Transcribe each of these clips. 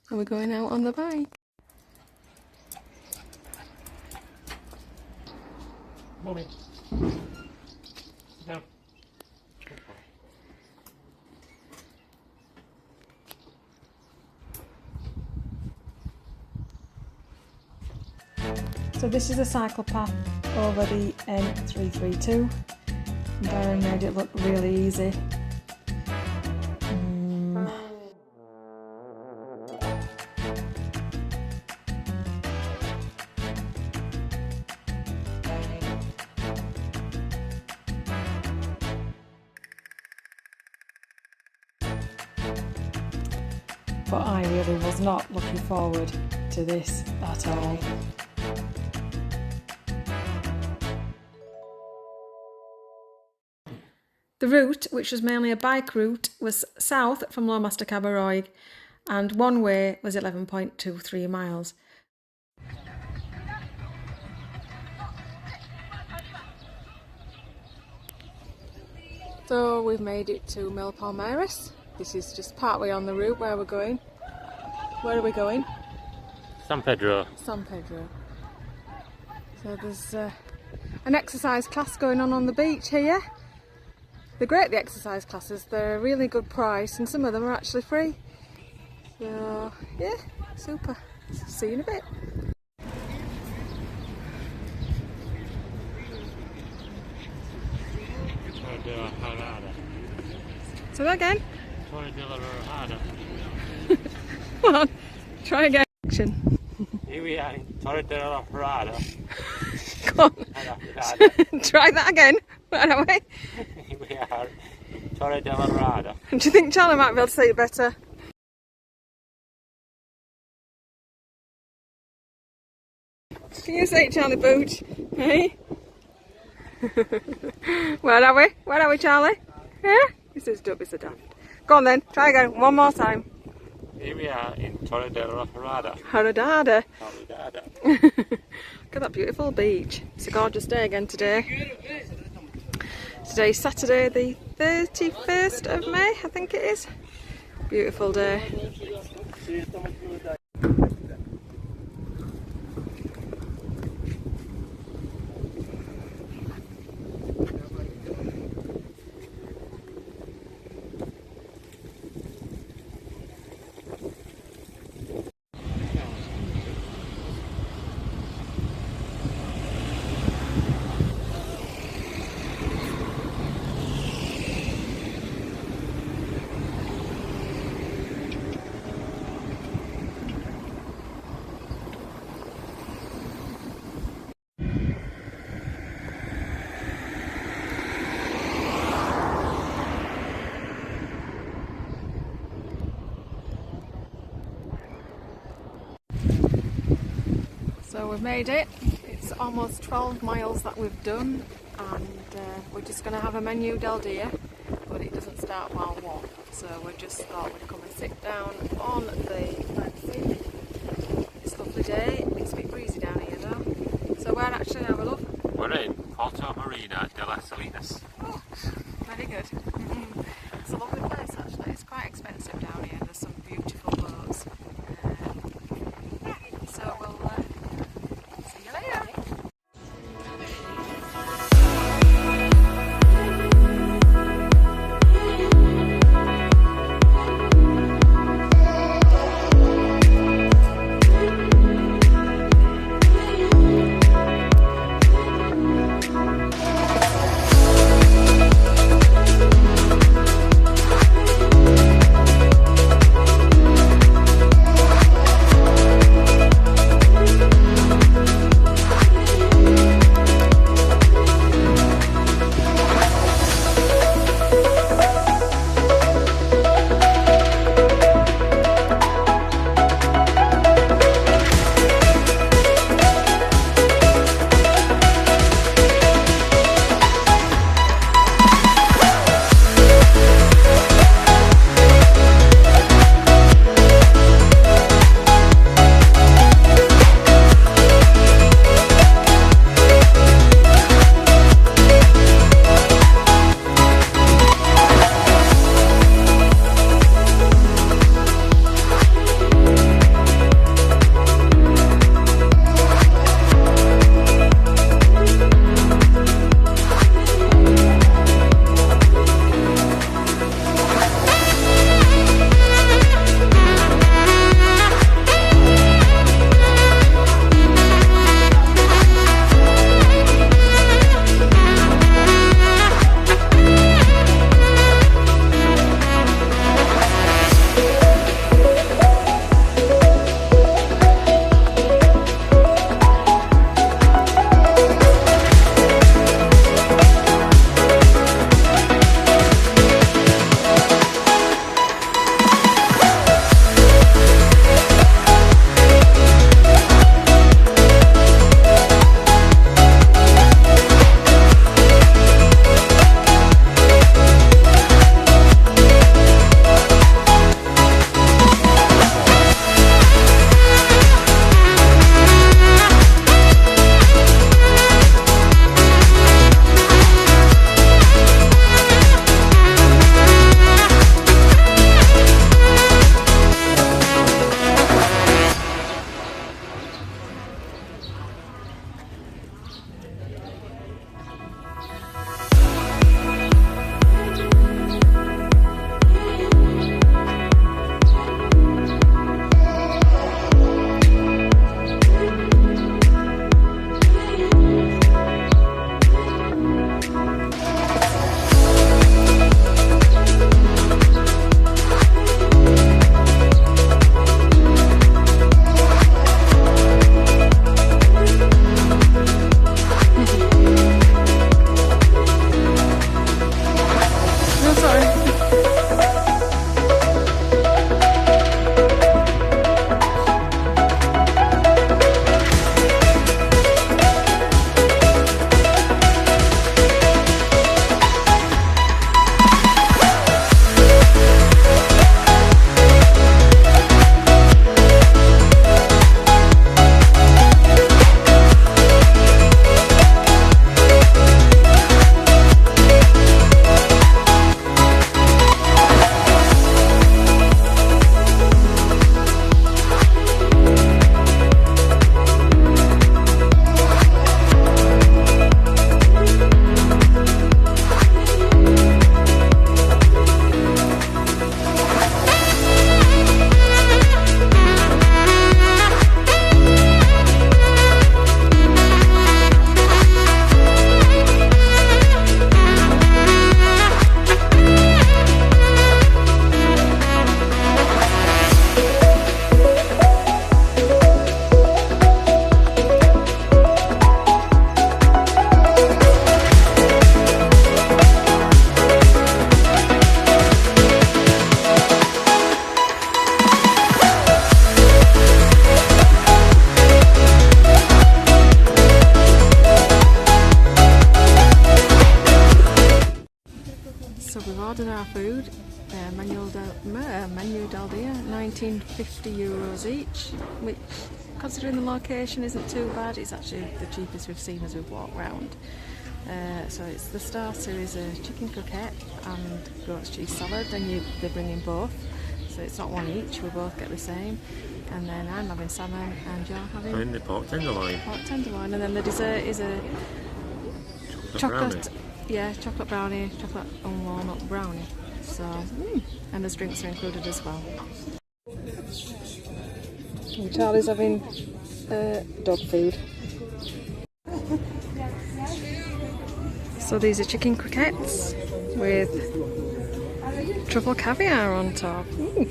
And we're going out on the bike. Mommy. No. So this is a cycle path over the N332. Darren made it look really easy. But I really was not looking forward to this at all. The route, which was mainly a bike route, was south from Lowmaster Cabaroig, and one way was 11.23 miles. So we've made it to Mil Palmeras. This is just partway on the route where we're going. Where are we going? San Pedro. San Pedro. So there's an exercise class going on the beach here. They're great, the exercise classes. They're a really good price and some of them are actually free. So yeah, super. See you in a bit. Horadada. So that again. Horadada. Come on, try again. Action. Here we are in Horadada. Come on. Try that again. Where are we? Here we are in Horadada. Do you think Charlie might be able to say it better? Can you say it, Charlie Booch? Hey? Where are we? Where are we, Charlie? Yeah? He says don't be so daft. Go on then, try again, one more time. Here we are in Horadada. Horadada. Horadada. Look at that beautiful beach. It's a gorgeous day again today. Today's Saturday the 31st of May, I think it is. Beautiful day. So we've made it. It's almost 12 miles that we've done, and we're just going to have a menu del dia, but it doesn't start while one. So we just thought we'd come and sit down on the front seat. It's a lovely day. It's a bit breezy down here though. So where actually are we, love? We're in Puerto Marina de las Salinas. Oh, very good. It's a lovely place actually. It's quite expensive down here. There's some beautiful boats. So we'll see you later. €19.50 each, which, considering the location, isn't too bad. It's actually the cheapest we've seen as we've walked round. So it's the starter is a chicken croquette and goat's cheese salad, and they bring in both. So it's not one each, we both get the same. And then I'm having salmon and you're having... I'm in the pork tenderloin. Pork tenderloin, and then the dessert is a chocolate brownie. Yeah, chocolate brownie, chocolate and walnut brownie. So, and the drinks are included as well. And Charlie's having dog food. So these are chicken croquettes with truffle caviar on top. Ooh.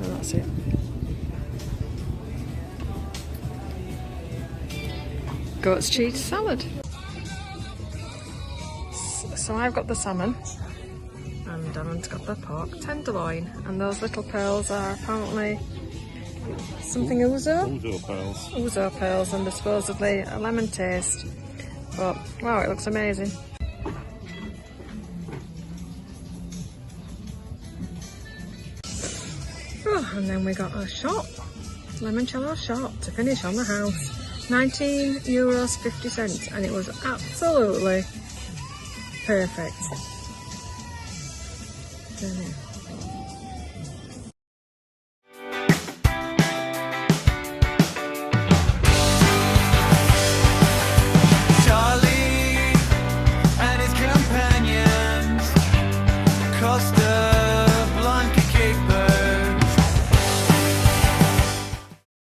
Oh, that's it. Goat's cheese salad. So I've got the salmon and Darren's got the pork tenderloin, and those little pearls are apparently something ouzo? Ouzo pearls. Ouzo pearls, and they're supposedly a lemon taste. But wow, it looks amazing. Oh, and then we got a shot, limoncello shot to finish on the house. €19.50, and it was absolutely perfect.